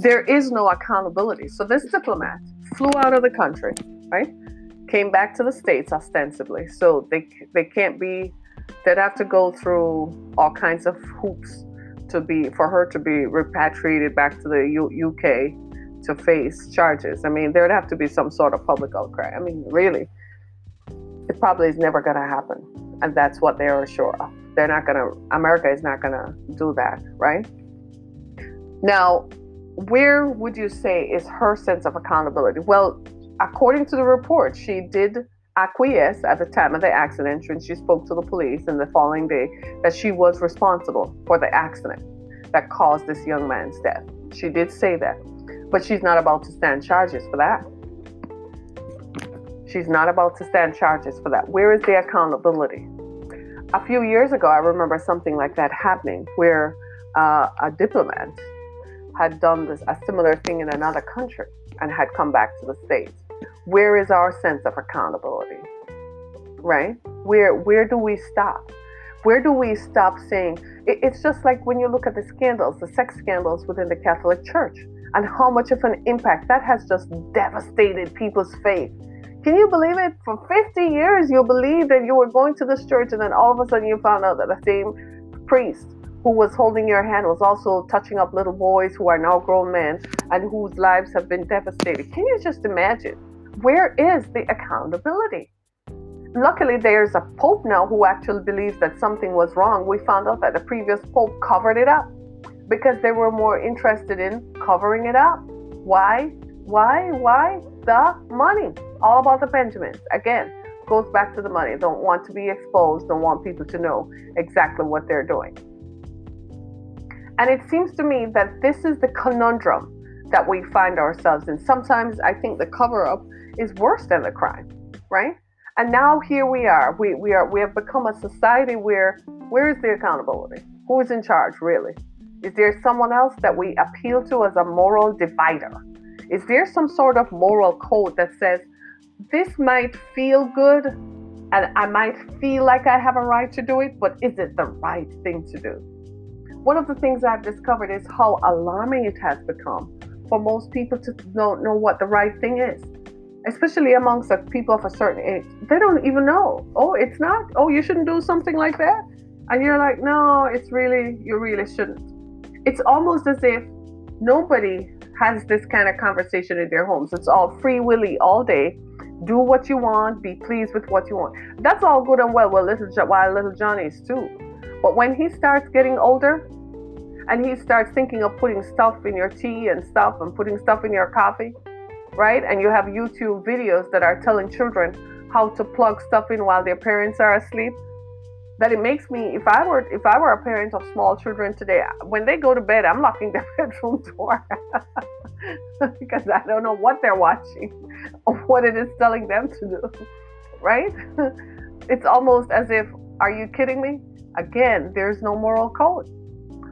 There is no accountability. So this diplomat flew out of the country, right? Came back to the States ostensibly. So they can't be, they'd have to go through all kinds of hoops for her to be repatriated back to the UK to face charges. I mean, there'd have to be some sort of public outcry. I mean, really, it probably is never going to happen. And that's what they're sure of. America is not going to do that, right? Now, where would you say is her sense of accountability? Well, according to the report, she did acquiesce at the time of the accident when she spoke to the police and the following day that she was responsible for the accident that caused this young man's death. She did say that, but she's not about to stand charges for that. She's not about to stand charges for that. Where is the accountability? A few years ago, I remember something like that happening where a diplomat had done a similar thing in another country and had come back to the States. Where is our sense of accountability, right? Where do we stop? Where do we stop saying, it's just like when you look at the scandals, the sex scandals within the Catholic Church, and how much of an impact that has just devastated people's faith. Can you believe it? For 50 years, you believed that you were going to this church, and then all of a sudden you found out that the same priest who was holding your hand was also touching up little boys who are now grown men and whose lives have been devastated. Can you just imagine? Where is the accountability? Luckily, there's a pope now who actually believes that something was wrong. We found out that the previous pope covered it up because they were more interested in covering it up. Why? The money. All about the Benjamins. Again, goes back to the money. Don't want to be exposed. Don't want people to know exactly what they're doing. And it seems to me that this is the conundrum that we find ourselves in. Sometimes I think the cover-up is worse than the crime, right? And now here we are. We have become a society where is the accountability? Who is in charge, really? Is there someone else that we appeal to as a moral divider? Is there some sort of moral code that says, this might feel good and I might feel like I have a right to do it, but is it the right thing to do? One of the things I've discovered is how alarming it has become for most people to don't know what the right thing is, especially amongst the people of a certain age. They don't even know. Oh, it's not. Oh, you shouldn't do something like that. And you're like, no, you really shouldn't. It's almost as if nobody has this kind of conversation in their homes. It's all free willy all day. Do what you want. Be pleased with what you want. That's all good and well. Well, little Johnny is too. But when he starts getting older and he starts thinking of putting stuff in your tea and stuff and putting stuff in your coffee, right? And you have YouTube videos that are telling children how to plug stuff in while their parents are asleep. That it makes me, if I were a parent of small children today, when they go to bed, I'm locking their bedroom door because I don't know what they're watching or what it is telling them to do, right? It's almost as if, are you kidding me? Again, there's no moral code.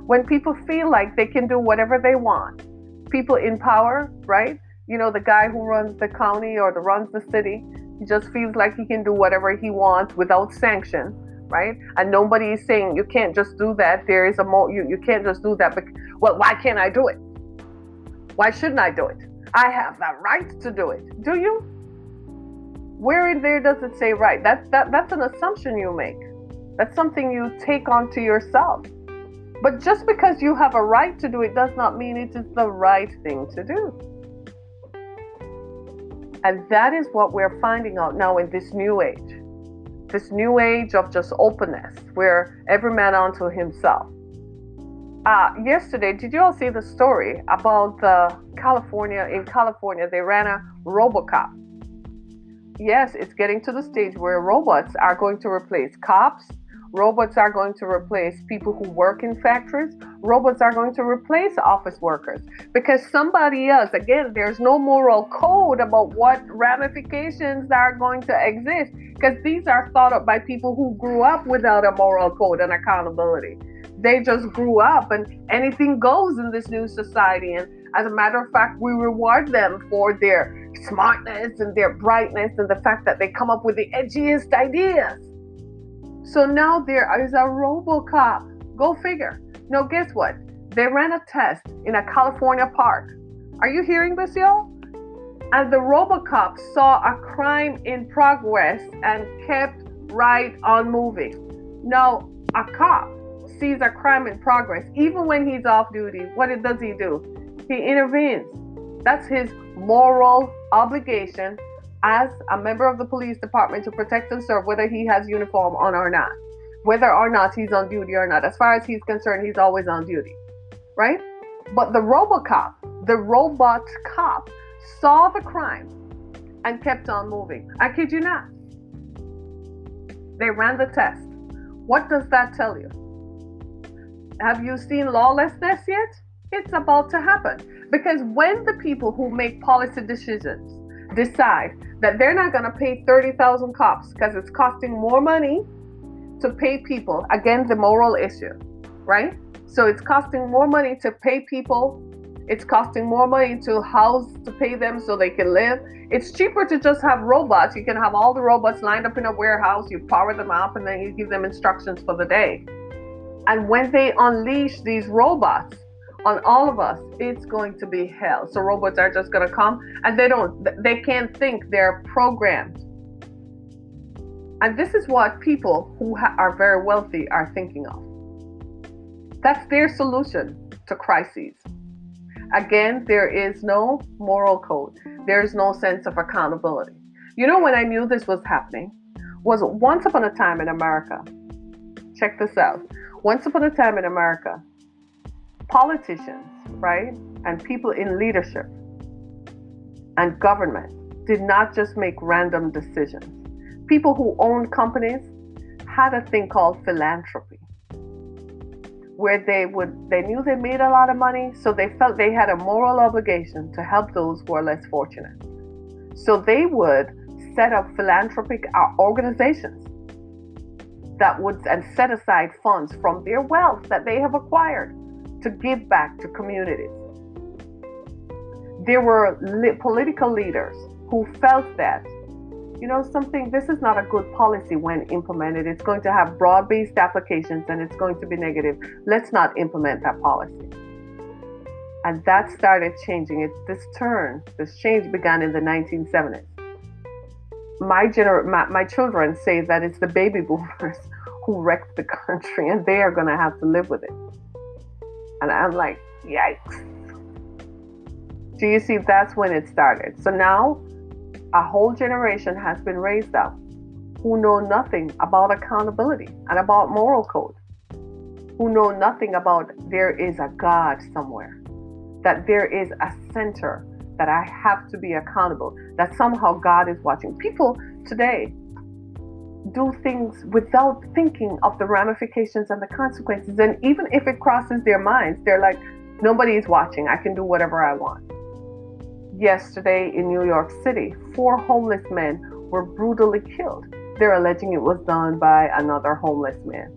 When people feel like they can do whatever they want, people in power, right? You know, the guy who runs the county or runs the city, he just feels like he can do whatever he wants without sanction, right? And nobody is saying you can't just do that. There is you can't just do that. Well, why can't I do it? Why shouldn't I do it? I have the right to do it. Do you? Where in there does it say right? That's an assumption you make. That's something you take onto yourself. But just because you have a right to do it does not mean it is the right thing to do. And that is what we're finding out now in this new age. This new age of just openness, where every man unto himself. Yesterday, did you all see the story about California? In California, they ran a RoboCop. Yes, it's getting to the stage where robots are going to replace cops. Robots are going to replace people who work in factories. Robots are going to replace office workers because somebody else, again, there's no moral code about what ramifications are going to exist because these are thought up by people who grew up without a moral code and accountability. They just grew up and anything goes in this new society. And as a matter of fact, we reward them for their smartness and their brightness and the fact that they come up with the edgiest ideas. So now there is a RoboCop. Go figure. Now, guess what? They ran a test in a California park Are you hearing this, y'all? And the RoboCop saw a crime in progress and kept right on moving. Now, a cop sees a crime in progress, even when he's off duty. What does he do? He intervenes. That's his moral obligation as a member of the police department to protect and serve, whether he has uniform on or not, whether or not he's on duty or not. As far as he's concerned, he's always on duty, right? But the RoboCop, the robot cop, saw the crime and kept on moving. I kid you not. They ran the test. What does that tell you? Have you seen lawlessness yet? It's about to happen. Because when the people who make policy decisions decide that they're not going to pay 30,000 cops because it's costing more money to pay people, again, the moral issue, right? So it's costing more money to pay people. It's costing more money to pay them so they can live. It's cheaper to just have robots. You can have all the robots lined up in a warehouse. You power them up and then you give them instructions for the day. And when they unleash these robots on all of us, it's going to be hell. So robots are just going to come and they can't think, they're programmed. And this is what people who are very wealthy are thinking of. That's their solution to crises. Again, there is no moral code. There is no sense of accountability. You know when I knew this was happening was once upon a time in America. Check this out. Once upon a time in America, politicians, right, and people in leadership and government did not just make random decisions. People who owned companies had a thing called philanthropy, where they knew they made a lot of money, so they felt they had a moral obligation to help those who are less fortunate. So they would set up philanthropic organizations that would and set aside funds from their wealth that they have acquired to give back to communities. There were political leaders who felt that, this is not a good policy when implemented. It's going to have broad-based applications and it's going to be negative. Let's not implement that policy. And that started changing. This change began in the 1970s. My children say that it's the baby boomers who wrecked the country and they are going to have to live with it. And I'm like, yikes. Do you see? That's when it started. So now a whole generation has been raised up who know nothing about accountability and about moral code, who know nothing about there is a God somewhere, that there is a center, that I have to be accountable, that somehow God is watching. People today do things without thinking of the ramifications and the consequences. And even if it crosses their minds, they're like, nobody is watching. I can do whatever I want. Yesterday in New York City, 4 homeless men were brutally killed. They're alleging it was done by another homeless man.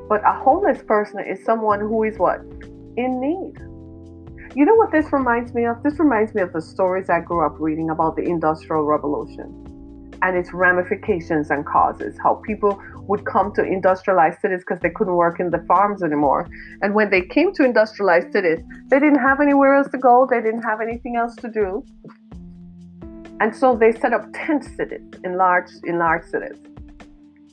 But a homeless person is someone who is what? In need. You know what this reminds me of? This reminds me of the stories I grew up reading about the Industrial Revolution and its ramifications and causes, how people would come to industrialized cities because they couldn't work in the farms anymore. And when they came to industrialized cities, they didn't have anywhere else to go. They didn't have anything else to do. And so they set up tent cities in large cities.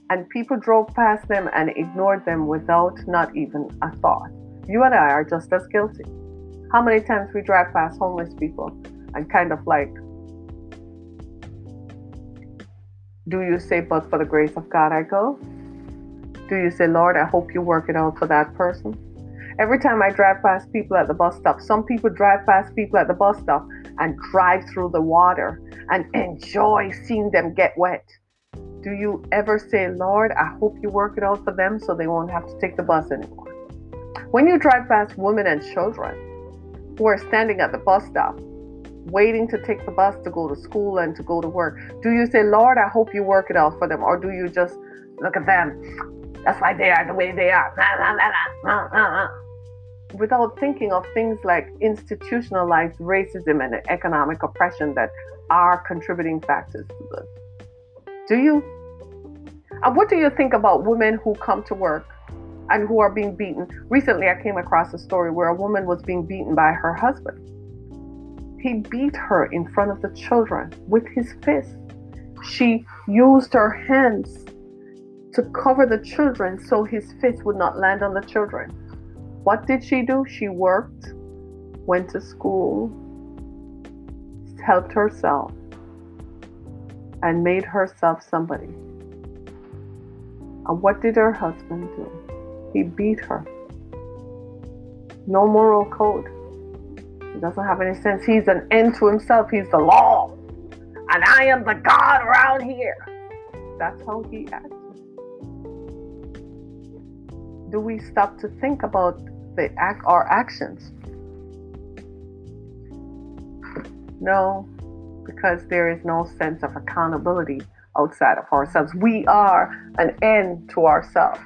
And people drove past them and ignored them without not even a thought. You and I are just as guilty. How many times we drive past homeless people and kind of like, do you say, but for the grace of God I go? Do you say, Lord, I hope you work it out for that person? Every time I drive past people at the bus stop, some people drive past people at the bus stop and drive through the water and enjoy seeing them get wet. Do you ever say, Lord, I hope you work it out for them so they won't have to take the bus anymore? When you drive past women and children who are standing at the bus stop, waiting to take the bus to go to school and to go to work, do you say, Lord, I hope you work it out for them? Or do you just look at them? That's why they are the way they are. Without thinking of things like institutionalized racism and economic oppression that are contributing factors to this. Do you? And what do you think about women who come to work and who are being beaten? Recently, I came across a story where a woman was being beaten by her husband. He beat her in front of the children with his fist. She used her hands to cover the children so his fist would not land on the children. What did she do? She worked, went to school, helped herself, and made herself somebody. And what did her husband do? He beat her. No moral code. He doesn't have any sense. He's an end to himself. He's the law. And I am the God around here. That's how he acts. Do we stop to think about our actions? No, because there is no sense of accountability outside of ourselves. We are an end to ourselves.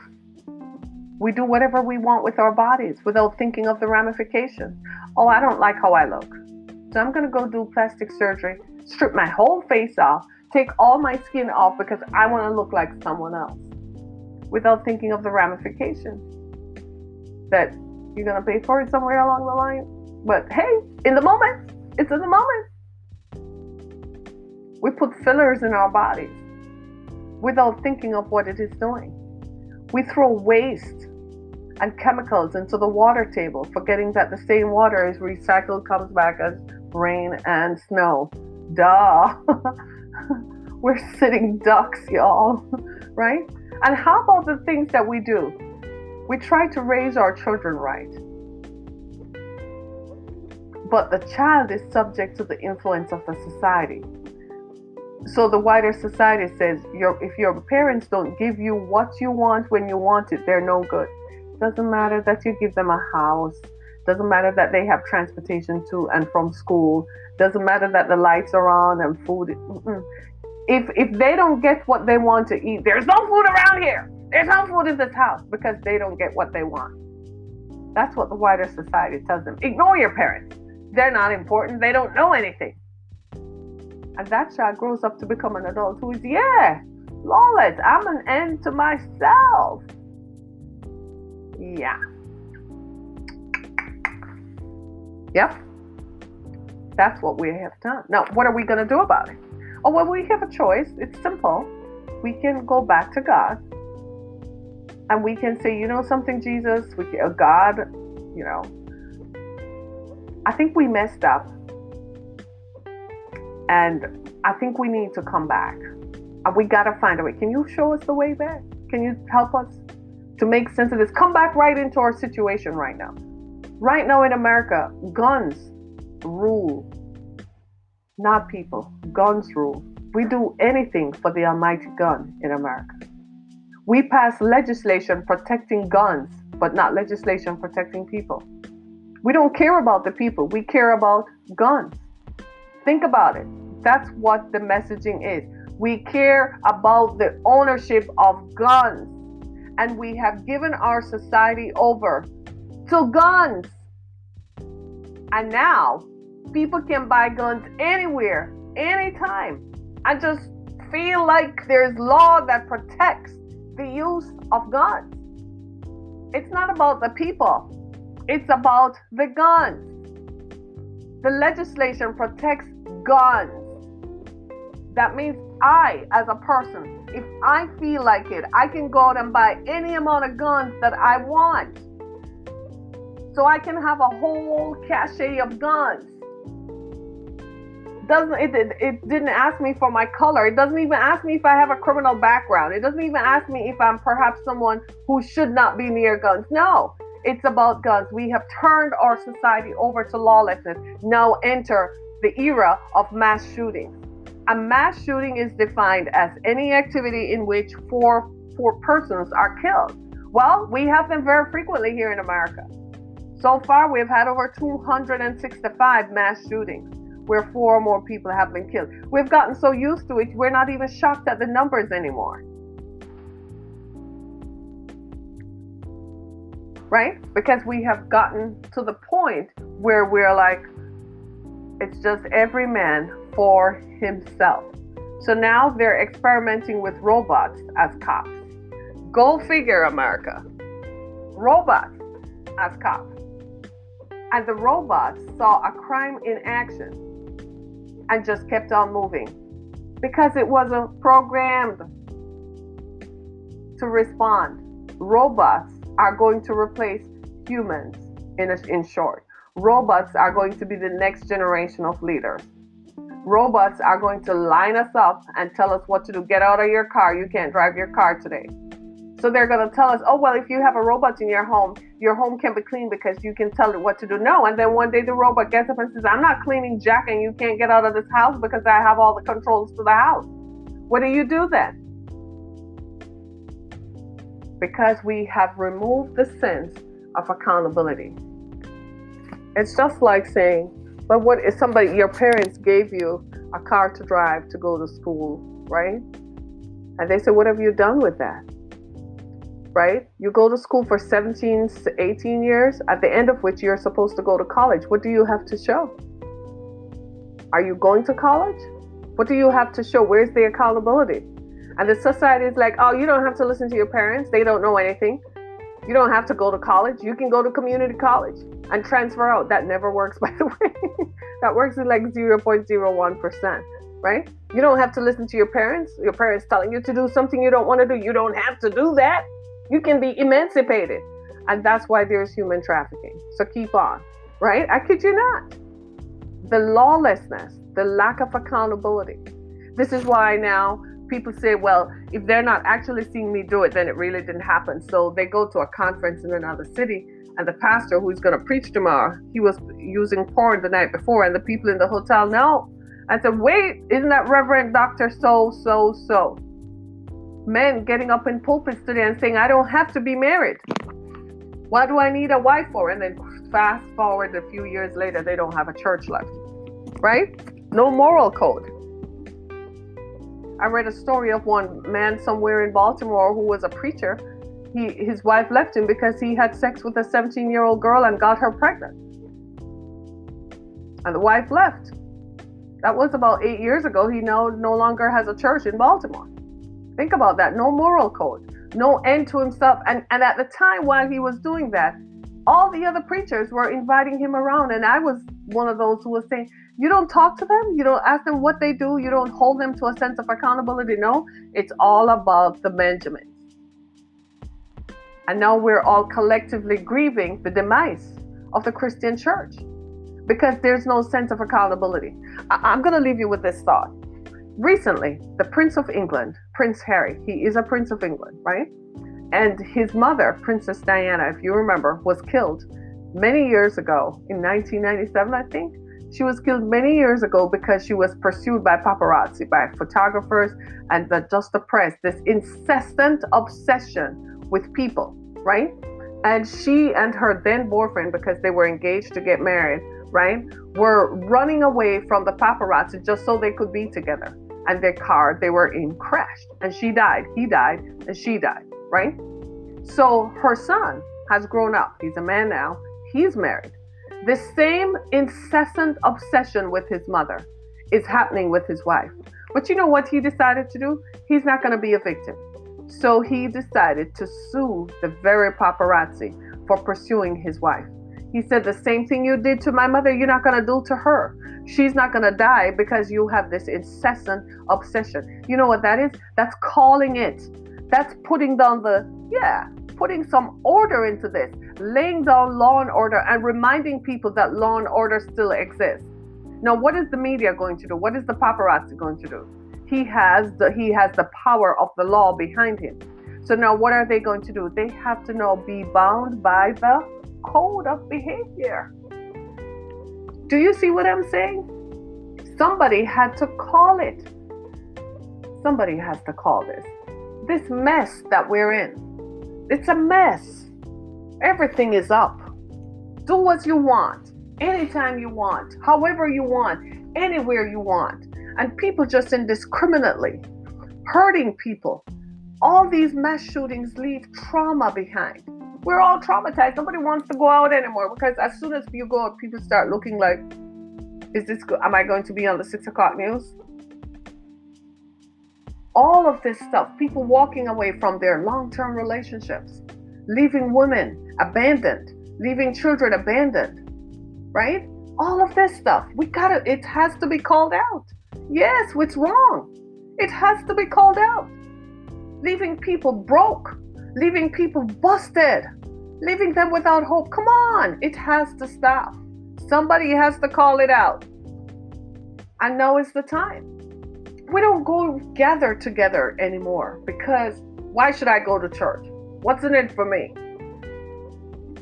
We do whatever we want with our bodies without thinking of the ramifications. Oh, I don't like how I look, so I'm going to go do plastic surgery, strip my whole face off, take all my skin off because I want to look like someone else, without thinking of the ramifications that you're going to pay for it somewhere along the line. But hey, in the moment, it's in the moment. We put fillers in our bodies without thinking of what it is doing. We throw waste and chemicals into the water table, forgetting that the same water is recycled, comes back as rain and snow. Duh. We're sitting ducks, y'all, right? And how about the things that we do? We try to raise our children right, but the child is subject to the influence of the society. So the wider society says, if your parents don't give you what you want when you want it, they're no good. Doesn't matter that you give them a house. Doesn't matter that they have transportation to and from school. Doesn't matter that the lights are on and food. If they don't get what they want to eat, there's no food around here. There's no food in this house because they don't get what they want. That's what the wider society tells them. Ignore your parents. They're not important. They don't know anything. And that child grows up to become an adult who is, lawless. I'm an end to myself. Yeah. Yep. That's what we have done. Now, what are we going to do about it? Oh, well, we have a choice. It's simple. We can go back to God. And we can say, something, Jesus, God, I think we messed up. And I think we need to come back. And we got to find a way. Can you show us the way back? Can you help us to make sense of this? Come back right into our situation right now. Right now in America, guns rule, not people. Guns rule. We do anything for the almighty gun in America. We pass legislation protecting guns, but not legislation protecting people. We don't care about the people. We care about guns. Think about it. That's what the messaging is. We care about the ownership of guns. And we have given our society over to guns. And now people can buy guns anywhere, anytime. And just feel like there's law that protects the use of guns. It's not about the people. It's about the guns. The legislation protects guns. That means I, as a person, if I feel like it, I can go out and buy any amount of guns that I want. So I can have a whole cache of guns. It didn't ask me for my color. It doesn't even ask me if I have a criminal background. It doesn't even ask me if I'm perhaps someone who should not be near guns. No, it's about guns. We have turned our society over to lawlessness. Now enter the era of mass shootings. A mass shooting is defined as any activity in which four persons are killed. Well, we have them very frequently here in America. So far, we've had over 265 mass shootings where 4 or more people have been killed. We've gotten so used to it, we're not even shocked at the numbers anymore. Right? Because we have gotten to the point where we're like, it's just every man for himself. So now they're experimenting with robots as cops. Go figure, America. Robots as cops. And the robots saw a crime in action. and just kept on moving because it wasn't programmed to respond. Robots are going to replace humans, in short. Robots are going to be the next generation of leaders. Robots are going to line us up and tell us what to do. Get out of your car. You can't drive your car today. So they're going to tell us, oh, well, if you have a robot in your home can be clean because you can tell it what to do. No. And then one day the robot gets up and says, I'm not cleaning Jack and you can't get out of this house because I have all the controls to the house. What do you do then? Because we have removed the sense of accountability. It's just like saying, but what if your parents gave you a car to drive to go to school, right? And they say, what have you done with that? Right? You go to school for 17, 18 years, at the end of which you're supposed to go to college. What do you have to show? Are you going to college? What do you have to show? Where's the accountability? And the society is like, oh, you don't have to listen to your parents. They don't know anything. You don't have to go to college. You can go to community college and transfer out. That never works, by the way. That works at like 0.01%, right? You don't have to listen to your parents. Your parents telling you to do something you don't want to do. You don't have to do that. You can be emancipated. And that's why there's human trafficking. So keep on, right? I kid you not. The lawlessness, the lack of accountability. This is why now people say, well, if they're not actually seeing me do it, then it really didn't happen. So they go to a conference in another city, and the pastor who's going to preach tomorrow, he was using porn the night before, and the people in the hotel know. I said, wait, isn't that Reverend Dr. So? Men getting up in pulpits today and saying, I don't have to be married. What do I need a wife for? And then fast forward a few years later, they don't have a church left, right? No moral code. I read a story of one man somewhere in Baltimore who was a preacher. His wife left him because he had sex with a 17-year-old girl and got her pregnant. And the wife left. That was about 8 years ago. He no longer has a church in Baltimore. Think about that. No moral code. No end to himself. And at the time while he was doing that, all the other preachers were inviting him around. And I was one of those who was saying, you don't talk to them. You don't ask them what they do. You don't hold them to a sense of accountability. No, it's all about the Benjamins. And now we're all collectively grieving the demise of the Christian church because there's no sense of accountability. I'm going to leave you with this thought. Recently, the Prince of England, Prince Harry, he is a Prince of England, right? And his mother, Princess Diana, if you remember, was killed many years ago in 1997, I think. She was killed many years ago because she was pursued by paparazzi, by photographers and just the press, this incessant obsession with people, right? And she and her then boyfriend, because they were engaged to get married, right, were running away from the paparazzi just so they could be together. And their car they were in crashed, and she died, he died, and she died, right? So her son has grown up. He's a man now. He's married. The same incessant obsession with his mother is happening with his wife. But you know what he decided to do? He's not going to be a victim. So he decided to sue the very paparazzi for pursuing his wife. He said, the same thing you did to my mother, you're not going to do to her. She's not going to die because you have this incessant obsession. You know what that is? That's calling it. That's putting down putting some order into this, laying down law and order and reminding people that law and order still exists. Now, what is the media going to do? What is the paparazzi going to do? He has the power of the law behind him. So now what are they going to do? They have to now be bound by the code of behavior. Do you see what I'm saying? Somebody had to call it. Somebody has to call this mess that we're in. It's a mess. Everything is up. Do what you want, anytime you want, however you want, anywhere you want. And people just indiscriminately hurting people. All these mass shootings leave trauma behind. We're all traumatized. Nobody wants to go out anymore because as soon as you go out, people start looking like, am I going to be on the 6 o'clock news? All of this stuff, people walking away from their long-term relationships, leaving women abandoned, leaving children abandoned, right? All of this stuff, it has to be called out. Yes, what's wrong? It has to be called out. Leaving people broke, leaving people busted, leaving them without hope. Come on, it has to stop. Somebody has to call it out. And now is the time. We don't go gather together anymore because why should I go to church? What's in it for me?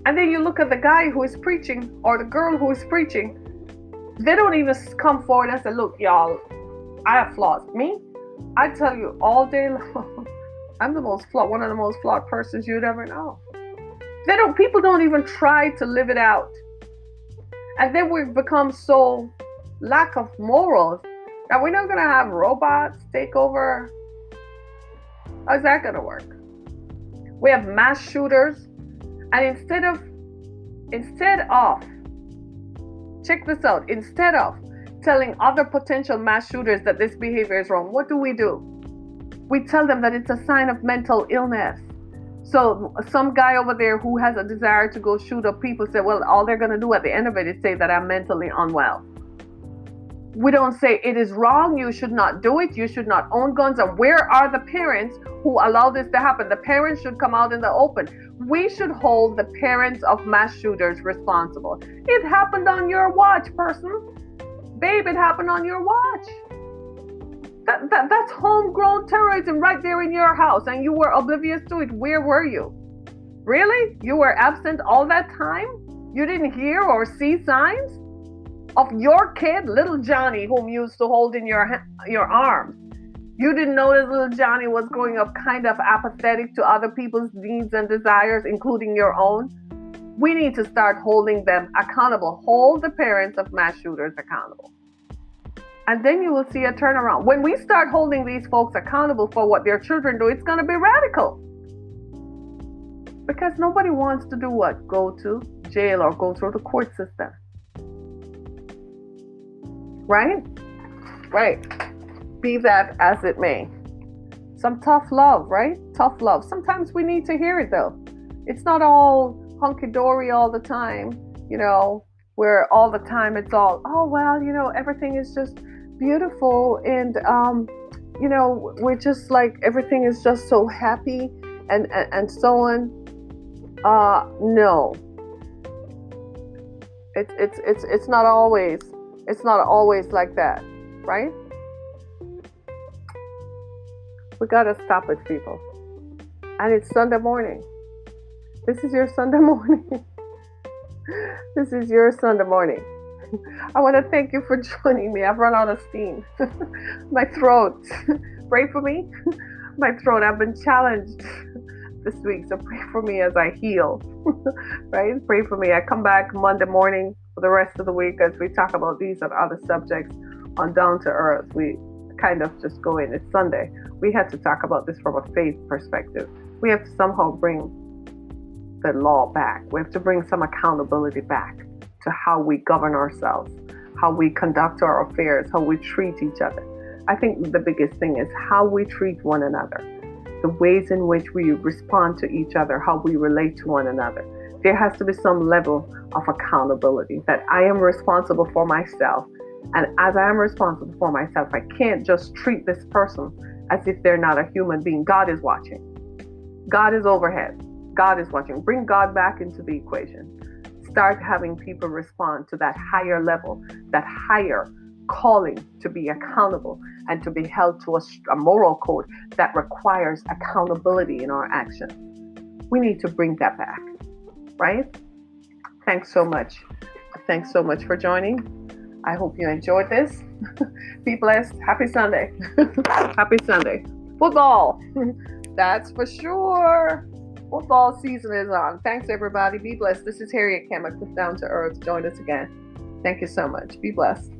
And then you look at the guy who is preaching or the girl who is preaching. They don't even come forward and say, look, y'all, I have flaws. Me, I tell you all day long, I'm one of the most flawed persons you'd ever know. People don't even try to live it out. And then we've become so lack of morals that we're not going to have robots take over. How's that going to work? We have mass shooters. And instead of, check this out, instead of telling other potential mass shooters that this behavior is wrong, what do? We tell them that it's a sign of mental illness. So some guy over there who has a desire to go shoot up people say, well, all they're going to do at the end of it is say that I'm mentally unwell. We don't say it is wrong, you should not do it, you should not own guns. And where are the parents who allow this to happen? The parents should come out in the open. We should hold the parents of mass shooters responsible. It happened on your watch, person. Babe, it happened on your watch. That's homegrown terrorism right there in your house, and you were oblivious to it. Where were you? Really? You were absent all that time? You didn't hear or see signs of your kid, little Johnny, whom you used to hold in your arms? You didn't know that little Johnny was growing up kind of apathetic to other people's needs and desires, including your own? We need to start holding them accountable. Hold the parents of mass shooters accountable. And then you will see a turnaround. When we start holding these folks accountable for what their children do, it's going to be radical. Because nobody wants to do what? Go to jail or go through the court system. Right? Right. Be that as it may. Some tough love, right? Tough love. Sometimes we need to hear it though. It's not all hunky-dory all the time, where all the time it's all, oh, well, everything is just beautiful and, we're just like, everything is just so happy and so on. No. It's not always like that, right? We gotta stop it, people. And it's Sunday morning. This is your Sunday morning. This is your Sunday morning. I want to thank you for joining me. I've run out of steam. My throat. Pray for me. My throat. I've been challenged this week, so pray for me as I heal. Right? Pray for me. I come back Monday morning for the rest of the week as we talk about these and other subjects on Down to Earth. We kind of just go in. It's Sunday. We had to talk about this from a faith perspective. We have to somehow bring the law back. We have to bring some accountability back to how we govern ourselves, how we conduct our affairs, how we treat each other. I think the biggest thing is how we treat one another, the ways in which we respond to each other, how we relate to one another. There has to be some level of accountability that I am responsible for myself. And as I am responsible for myself, I can't just treat this person as if they're not a human being. God is watching. God is overhead. God is watching. Bring God back into the equation. Start having people respond to that higher level, that higher calling to be accountable and to be held to a moral code that requires accountability in our actions. We need to bring that back, right? Thanks so much. Thanks so much for joining. I hope you enjoyed this. Be blessed. Happy Sunday. Happy Sunday. Football. That's for sure. Football season is on. Thanks, everybody. Be blessed. This is Harriet Kemmick with Down to Earth. Join us again. Thank you so much. Be blessed.